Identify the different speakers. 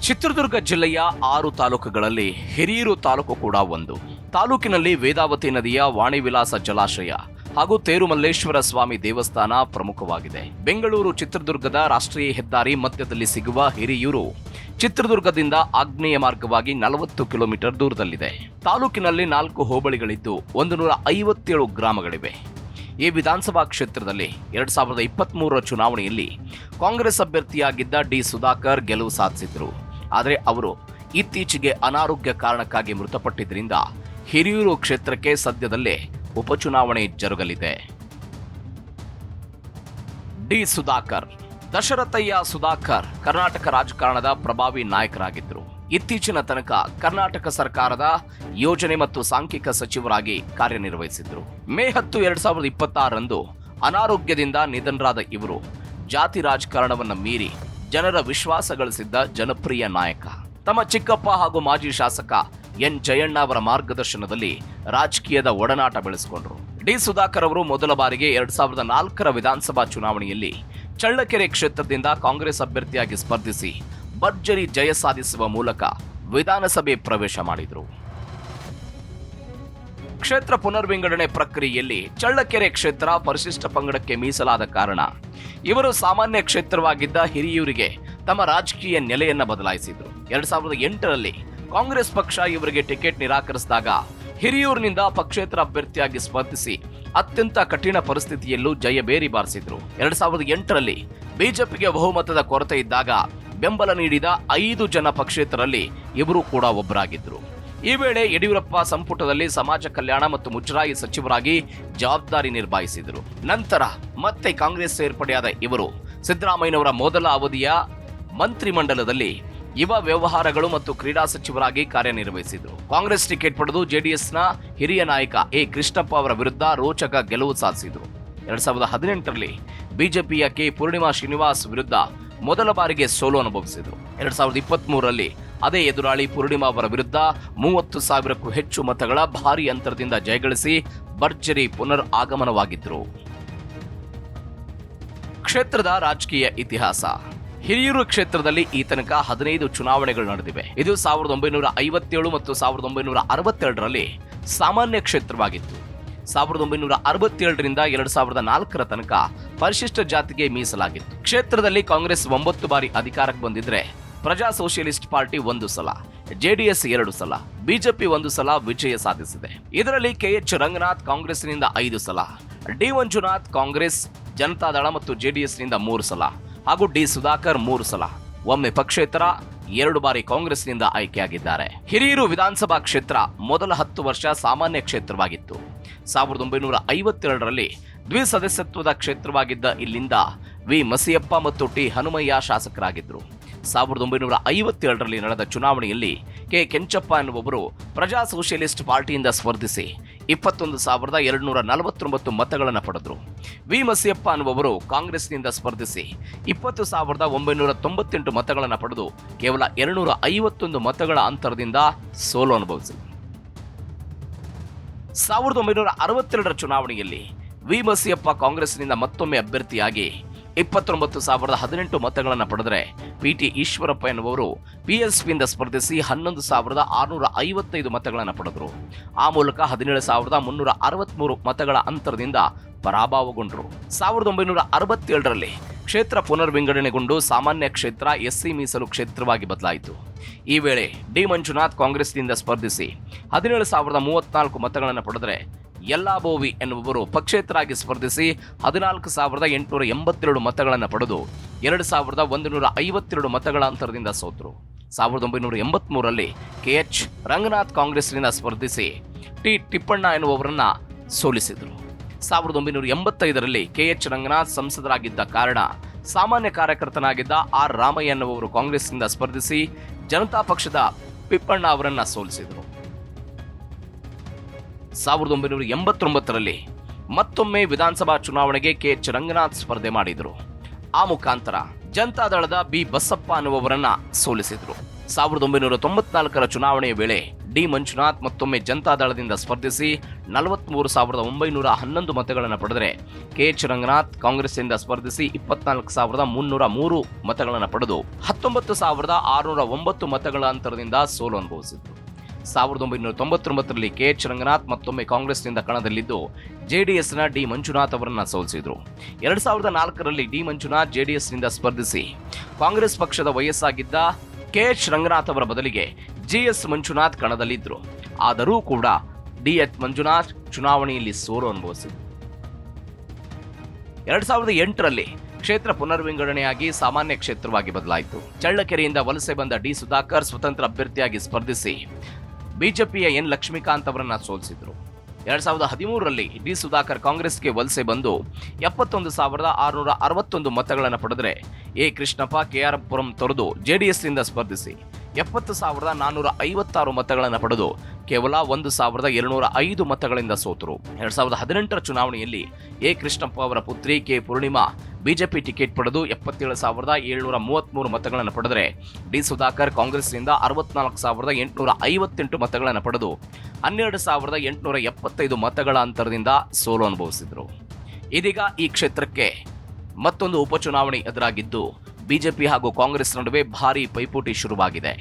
Speaker 1: ಚಿತ್ರದುರ್ಗ ಜಿಲ್ಲೆಯ 6 ತಾಲೂಕುಗಳಲ್ಲಿ ಹಿರಿಯೂರು ತಾಲೂಕು ಕೂಡ ಒಂದು. ತಾಲೂಕಿನಲ್ಲಿ ವೇದಾವತಿ ನದಿಯ ವಾಣಿವಿಲಾಸ ಜಲಾಶಯ ಹಾಗೂ ತೇರುಮಲ್ಲೇಶ್ವರ ಸ್ವಾಮಿ ದೇವಸ್ಥಾನ ಪ್ರಮುಖವಾಗಿದೆ. ಬೆಂಗಳೂರು ಚಿತ್ರದುರ್ಗದ ರಾಷ್ಟ್ರೀಯ ಹೆದ್ದಾರಿ ಮಧ್ಯದಲ್ಲಿ ಸಿಗುವ ಹಿರಿಯೂರು ಚಿತ್ರದುರ್ಗದಿಂದ ಆಗ್ನೇಯ ಮಾರ್ಗವಾಗಿ 40 ಕಿಲೋಮೀಟರ್ ದೂರದಲ್ಲಿದೆ. ತಾಲೂಕಿನಲ್ಲಿ 4 ಹೋಬಳಿಗಳಿದ್ದು 157 ಗ್ರಾಮಗಳಿವೆ. ಈ ವಿಧಾನಸಭಾ ಕ್ಷೇತ್ರದಲ್ಲಿ 2023ರ ಚುನಾವಣೆಯಲ್ಲಿ ಕಾಂಗ್ರೆಸ್ ಅಭ್ಯರ್ಥಿಯಾಗಿದ್ದ ಡಿ ಸುಧಾಕರ್ ಗೆಲುವು ಸಾಧಿಸಿದ್ರು. ಆದರೆ ಅವರು ಇತ್ತೀಚೆಗೆ ಅನಾರೋಗ್ಯ ಕಾರಣಕ್ಕಾಗಿ ಮೃತಪಟ್ಟಿದ್ದರಿಂದ ಹಿರಿಯೂರು ಕ್ಷೇತ್ರಕ್ಕೆ ಸದ್ಯದಲ್ಲೇ ಉಪಚುನಾವಣೆ ಜರುಗಲಿದೆ. ಡಿ ಸುಧಾಕರ್ ದಶರಥಯ್ಯ ಸುಧಾಕರ್ ಕರ್ನಾಟಕ ರಾಜಕಾರಣದ ಪ್ರಭಾವಿ ನಾಯಕರಾಗಿದ್ದರು. ಇತ್ತೀಚಿನ ತನಕ ಕರ್ನಾಟಕ ಸರ್ಕಾರದ ಯೋಜನೆ ಮತ್ತು ಸಾಂಖ್ಯಿಕ ಸಚಿವರಾಗಿ ಕಾರ್ಯನಿರ್ವಹಿಸಿದ್ರು. ಮೇ 10, 2026ರಂದು ಅನಾರೋಗ್ಯದಿಂದ ನಿಧನರಾದ ಇವರು ಜಾತಿ ರಾಜಕಾರಣವನ್ನು ಮೀರಿ ಜನರ ವಿಶ್ವಾಸ ಗಳಿಸಿದ್ದ ಜನಪ್ರಿಯ ನಾಯಕ. ತಮ್ಮ ಚಿಕ್ಕಪ್ಪ ಹಾಗೂ ಮಾಜಿ ಶಾಸಕ ಎನ್ ಜಯಣ್ಣ ಅವರ ಮಾರ್ಗದರ್ಶನದಲ್ಲಿ ರಾಜಕೀಯದ ಒಡನಾಟ ಬೆಳೆಸಿಕೊಂಡರು. ಡಿ ಸುಧಾಕರ್ ಅವರು ಮೊದಲ ಬಾರಿಗೆ 2004ರ ವಿಧಾನಸಭಾ ಚುನಾವಣೆಯಲ್ಲಿ ಚಳ್ಳಕೆರೆ ಕ್ಷೇತ್ರದಿಂದ ಕಾಂಗ್ರೆಸ್ ಅಭ್ಯರ್ಥಿಯಾಗಿ ಸ್ಪರ್ಧಿಸಿ ಭರ್ಜರಿ ಜಯ ಸಾಧಿಸುವ ಮೂಲಕ ವಿಧಾನಸಭೆ ಪ್ರವೇಶ ಮಾಡಿದರು. ಕ್ಷೇತ್ರ ಪುನರ್ವಿಂಗಡಣೆ ಪ್ರಕ್ರಿಯೆಯಲ್ಲಿ ಚಳ್ಳಕೆರೆ ಕ್ಷೇತ್ರ ಪರಿಶಿಷ್ಟ ಪಂಗಡಕ್ಕೆ ಮೀಸಲಾದ ಕಾರಣ ಇವರು ಸಾಮಾನ್ಯ ಕ್ಷೇತ್ರವಾಗಿದ್ದ ಹಿರಿಯೂರಿಗೆ ತಮ್ಮ ರಾಜಕೀಯ ನೆಲೆಯನ್ನ ಬದಲಾಯಿಸಿದ್ರು. 2008ರಲ್ಲಿ ಕಾಂಗ್ರೆಸ್ ಪಕ್ಷ ಇವರಿಗೆ ಟಿಕೆಟ್ ನಿರಾಕರಿಸಿದಾಗ ಹಿರಿಯೂರಿನಿಂದ ಪಕ್ಷೇತರ ಅಭ್ಯರ್ಥಿಯಾಗಿ ಸ್ಪರ್ಧಿಸಿ ಅತ್ಯಂತ ಕಠಿಣ ಪರಿಸ್ಥಿತಿಯಲ್ಲೂ ಜಯಬೇರಿ ಬಾರಿಸಿದ್ರು. 2008ರಲ್ಲಿ ಬಿಜೆಪಿಗೆ ಬಹುಮತದ ಕೊರತೆ ಇದ್ದಾಗ ಬೆಂಬಲ ನೀಡಿದ 5 ಜನ ಪಕ್ಷೇತರಲ್ಲಿ ಇವರು ಕೂಡ ಒಬ್ಬರಾಗಿದ್ರು. ಈ ವೇಳೆ ಯಡಿಯೂರಪ್ಪ ಸಂಪುಟದಲ್ಲಿ ಸಮಾಜ ಕಲ್ಯಾಣ ಮತ್ತು ಮುಜರಾಯಿ ಸಚಿವರಾಗಿ ಜವಾಬ್ದಾರಿ ನಿರ್ವಹಿಸಿದರು. ನಂತರ ಮತ್ತೆ ಕಾಂಗ್ರೆಸ್ ಸೇರ್ಪಡೆಯಾದ ಇವರು ಸಿದ್ದರಾಮಯ್ಯನವರ ಮೊದಲ ಅವಧಿಯ ಮಂತ್ರಿಮಂಡಲದಲ್ಲಿ ಯುವ ವ್ಯವಹಾರಗಳು ಮತ್ತು ಕ್ರೀಡಾ ಸಚಿವರಾಗಿ ಕಾರ್ಯನಿರ್ವಹಿಸಿದರು. ಕಾಂಗ್ರೆಸ್ ಟಿಕೆಟ್ ಪಡೆದು ಜೆಡಿಎಸ್ನ ಹಿರಿಯ ನಾಯಕ ಎ ಕೃಷ್ಣಪ್ಪ ಅವರ ವಿರುದ್ಧ ರೋಚಕ ಗೆಲುವು ಸಾಧಿಸಿದರು. 2018ರಲ್ಲಿ ಬಿಜೆಪಿಯ ಕೆ ಪೂರ್ಣಿಮಾ ಶ್ರೀನಿವಾಸ್ ವಿರುದ್ಧ ಮೊದಲ ಬಾರಿಗೆ ಸೋಲು ಅನುಭವಿಸಿದರು. 2023ರಲ್ಲಿ ಅದೇ ಎದುರಾಳಿ ಪೂರ್ಣಿಮಾ ಅವರ ವಿರುದ್ಧ 30,000ಕ್ಕೂ ಹೆಚ್ಚು ಮತಗಳ ಭಾರಿ ಅಂತರದಿಂದ ಜಯಗಳಿಸಿ ಭರ್ಜರಿ ಪುನರ್ ಆಗಮನವಾಗಿದ್ದರು. ಕ್ಷೇತ್ರದ ರಾಜಕೀಯ ಇತಿಹಾಸ. ಹಿರಿಯೂರು ಕ್ಷೇತ್ರದಲ್ಲಿ ಈ ತನಕ 15 ಚುನಾವಣೆಗಳು ನಡೆದಿವೆ. ಇದು 1957 ಮತ್ತು 1962ರಲ್ಲಿ ಸಾಮಾನ್ಯ ಕ್ಷೇತ್ರವಾಗಿತ್ತು. 1967ರಿಂದ 2004ರ ತನಕ ಪರಿಶಿಷ್ಟ ಜಾತಿಗೆ ಮೀಸಲಾಗಿತ್ತು. ಕ್ಷೇತ್ರದಲ್ಲಿ ಕಾಂಗ್ರೆಸ್ 9 ಬಾರಿ ಅಧಿಕಾರಕ್ಕೆ ಬಂದಿದ್ರೆ ಪ್ರಜಾ ಸೋಷಿಯಲಿಸ್ಟ್ ಪಾರ್ಟಿ 1 ಸಲ, ಜೆಡಿಎಸ್ 2 ಸಲ, ಬಿಜೆಪಿ 1 ಸಲ ವಿಜಯ ಸಾಧಿಸಿದೆ. ಇದರಲ್ಲಿ ಕೆಎಚ್ ರಂಗನಾಥ್ ಕಾಂಗ್ರೆಸ್ನಿಂದ 5 ಸಲ, ಡಿ ಮಂಜುನಾಥ್ ಕಾಂಗ್ರೆಸ್, ಜನತಾದಳ ಮತ್ತು ಜೆಡಿಎಸ್ನಿಂದ 3 ಸಲ ಹಾಗೂ ಡಿ ಸುಧಾಕರ್ 3 ಸಲ ಒಮ್ಮೆ ಪಕ್ಷೇತರ 2 ಬಾರಿ ಕಾಂಗ್ರೆಸ್ನಿಂದ ಆಯ್ಕೆಯಾಗಿದ್ದಾರೆ. ಹಿರಿಯೂರು ವಿಧಾನಸಭಾ ಕ್ಷೇತ್ರ ಮೊದಲ 10 ವರ್ಷ ಸಾಮಾನ್ಯ ಕ್ಷೇತ್ರವಾಗಿತ್ತು. 1952ರಲ್ಲಿ ದ್ವಿಸದಸ್ಯತ್ವದ ಕ್ಷೇತ್ರವಾಗಿದ್ದ ಇಲ್ಲಿಂದ ವಿ ಮಸಿಯಪ್ಪ ಮತ್ತು ಟಿ ಹನುಮಯ್ಯ ಶಾಸಕರಾಗಿದ್ದರು. 1957ರಲ್ಲಿ ನಡೆದ ಚುನಾವಣೆಯಲ್ಲಿ ಕೆ ಕೆಂಚಪ್ಪ ಎನ್ನುವವರು ಪ್ರಜಾ ಸೋಷಿಯಲಿಸ್ಟ್ ಪಾರ್ಟಿಯಿಂದ ಸ್ಪರ್ಧಿಸಿ 21,249 ಮತಗಳನ್ನು ಪಡೆದರು. ವಿ ಮಸಿಯಪ್ಪ ಎನ್ನುವವರು ಕಾಂಗ್ರೆಸ್ನಿಂದ ಸ್ಪರ್ಧಿಸಿ 20,998 ಮತಗಳನ್ನು ಪಡೆದು ಕೇವಲ 251 ಮತಗಳ ಅಂತರದಿಂದ ಸೋಲು ಅನುಭವಿಸಿದರು. 1962ರ ಚುನಾವಣೆಯಲ್ಲಿ ವಿ ಮಸಿಯಪ್ಪ ಕಾಂಗ್ರೆಸ್ನಿಂದ ಮತ್ತೊಮ್ಮೆ ಅಭ್ಯರ್ಥಿಯಾಗಿ 29,018 ಮತಗಳನ್ನು ಪಡೆದರೆ ಪಿಟಿ ಈಶ್ವರಪ್ಪ ಎನ್ನುವವರು ಪಿಎಸ್ಪಿಯಿಂದ ಸ್ಪರ್ಧಿಸಿ 11,655 ಮತಗಳನ್ನು ಪಡೆದರು. ಆ ಮೂಲಕ 17,363 ಮತಗಳ ಅಂತರದಿಂದ ಪರಾಭವಗೊಂಡರು. 1967ರಲ್ಲಿ ಕ್ಷೇತ್ರ ಪುನರ್ವಿಂಗಡಣೆಗೊಂಡು ಸಾಮಾನ್ಯ ಕ್ಷೇತ್ರ ಎಸ್ಸಿ ಮೀಸಲು ಕ್ಷೇತ್ರವಾಗಿ ಬದಲಾಯಿತು. ಈ ವೇಳೆ ಡಿ ಮಂಜುನಾಥ್ ಕಾಂಗ್ರೆಸ್ನಿಂದ ಸ್ಪರ್ಧಿಸಿ 17,034 ಮತಗಳನ್ನು ಪಡೆದರೆ ಯಲ್ಲಾಬೋವಿ ಎನ್ನುವವರು ಪಕ್ಷೇತರಾಗಿ ಸ್ಪರ್ಧಿಸಿ 14,882 ಮತಗಳನ್ನು ಪಡೆದು 2,152 ಮತಗಳ ಅಂತರದಿಂದ ಸೋತರು. 1983ರಲ್ಲಿ ಕೆಎಚ್ ರಂಗನಾಥ್ ಕಾಂಗ್ರೆಸ್ನಿಂದ ಸ್ಪರ್ಧಿಸಿ ಟಿ ಟಿಪ್ಪಣ್ಣ ಎನ್ನುವವರನ್ನ ಸೋಲಿಸಿದರು. 1985ರಲ್ಲಿ ಕೆಎಚ್ ರಂಗನಾಥ್ ಸಂಸದರಾಗಿದ್ದ ಕಾರಣ ಸಾಮಾನ್ಯ ಕಾರ್ಯಕರ್ತನಾಗಿದ್ದ ಆರ್ ರಾಮಯ್ಯ ಎನ್ನುವವರು ಕಾಂಗ್ರೆಸ್ನಿಂದ ಸ್ಪರ್ಧಿಸಿ ಜನತಾ ಪಕ್ಷದ ಪಿಪ್ಪಣ್ಣ ಅವರನ್ನ ಸೋಲಿಸಿದರು. 1989ರಲ್ಲಿ ಮತ್ತೊಮ್ಮೆ ವಿಧಾನಸಭಾ ಚುನಾವಣೆಗೆ ಕೆಎಚ್ ರಂಗನಾಥ್ ಸ್ಪರ್ಧೆ ಮಾಡಿದರು. ಆ ಮುಖಾಂತರ ಜನತಾದಳದ ಬಿ ಬಸಪ್ಪ ಅನ್ನುವವರನ್ನ ಸೋಲಿಸಿದರು. 1994ರ ಚುನಾವಣೆಯ ವೇಳೆ ಡಿ ಮಂಜುನಾಥ್ ಮತ್ತೊಮ್ಮೆ ಜನತಾದಳದಿಂದ ಸ್ಪರ್ಧಿಸಿ 43,911 ಮತಗಳನ್ನು ಪಡೆದರೆ ಕೆಎಚ್ ರಂಗನಾಥ್ ಕಾಂಗ್ರೆಸ್ನಿಂದ ಸ್ಪರ್ಧಿಸಿ 24,303 ಮತಗಳನ್ನು ಪಡೆದು 19,609 ಮತಗಳ ಅಂತರದಿಂದ ಸೋಲು ಅನುಭವಿಸಿದರು. 1999ರಲ್ಲಿ ಕೆಎಚ್ ರಂಗನಾಥ್ ಮತ್ತೊಮ್ಮೆ ಕಾಂಗ್ರೆಸ್ನಿಂದ ಕಣದಲ್ಲಿದ್ದು ಜೆಡಿಎಸ್ನ ಡಿ ಮಂಜುನಾಥ್ ಅವರನ್ನ ಸೋಲಿಸಿದ್ರು. 2004ರಲ್ಲಿ ಡಿ ಮಂಜುನಾಥ್ ಜೆಡಿಎಸ್ನಿಂದ ಸ್ಪರ್ಧಿಸಿ ಕಾಂಗ್ರೆಸ್ ಪಕ್ಷದ ವಯಸ್ಸಾಗಿದ್ದ ಕೆಎಚ್ ರಂಗನಾಥ್ ಅವರ ಬದಲಿಗೆ ಜಿಎಸ್ ಮಂಜುನಾಥ್ ಕಣದಲ್ಲಿದ್ದರು. ಆದರೂ ಕೂಡ ಡಿಎಚ್ ಮಂಜುನಾಥ್ ಚುನಾವಣೆಯಲ್ಲಿ ಸೋಲು ಅನುಭವಿಸಿದರು. 2008ರಲ್ಲಿ ಕ್ಷೇತ್ರ ಪುನರ್ವಿಂಗಡಣೆಯಾಗಿ ಸಾಮಾನ್ಯ ಕ್ಷೇತ್ರವಾಗಿ ಬದಲಾಯಿತು. ಚಳ್ಳಕೆರೆಯಿಂದ ವಲಸೆ ಬಂದ ಡಿ ಸುಧಾಕರ್ ಸ್ವತಂತ್ರ ಅಭ್ಯರ್ಥಿಯಾಗಿ ಸ್ಪರ್ಧಿಸಿ ಬಿಜೆಪಿಯ ಎನ್ ಲಕ್ಷ್ಮೀಕಾಂತ್ ಅವರನ್ನ ಸೋಲಿಸಿದ್ರು. 2013ರಲ್ಲಿ ಡಿ ಸುಧಾಕರ್ ಕಾಂಗ್ರೆಸ್ಗೆ ವಲಸೆ ಬಂದು 71,661 ಮತಗಳನ್ನು ಪಡೆದರೆ ಎ ಕೃಷ್ಣಪ್ಪ ಕೆಆರ್ ಪುರಂ ತೊರೆದು ಜೆಡಿಎಸ್ನಿಂದ ಸ್ಪರ್ಧಿಸಿ 70,456 ಮತಗಳನ್ನು ಪಡೆದು ಕೇವಲ 1,205 ಮತಗಳಿಂದ ಸೋತರು. 2018ರ ಚುನಾವಣೆಯಲ್ಲಿ ಎ ಕೃಷ್ಣಪ್ಪ ಅವರ ಪುತ್ರಿ ಕೆ ಪೂರ್ಣಿಮಾ ಬಿಜೆಪಿ ಟಿಕೆಟ್ ಪಡೆದು 77,733 ಮತಗಳನ್ನು ಪಡೆದರೆ ಡಿ ಸುಧಾಕರ್ ಕಾಂಗ್ರೆಸ್ನಿಂದ 64,858 ಮತಗಳನ್ನು ಪಡೆದು 12,875 ಮತಗಳ ಅಂತರದಿಂದ ಸೋಲು ಅನುಭವಿಸಿದರು. ಇದೀಗ ಈ ಕ್ಷೇತ್ರಕ್ಕೆ ಮತ್ತೊಂದು ಉಪಚುನಾವಣೆ ಎದುರಾಗಿದ್ದು ಬಿಜೆಪಿ ಹಾಗೂ ಕಾಂಗ್ರೆಸ್ ನಡುವೆ ಭಾರೀ ಪೈಪೋಟಿ ಶುರುವಾಗಿದೆ.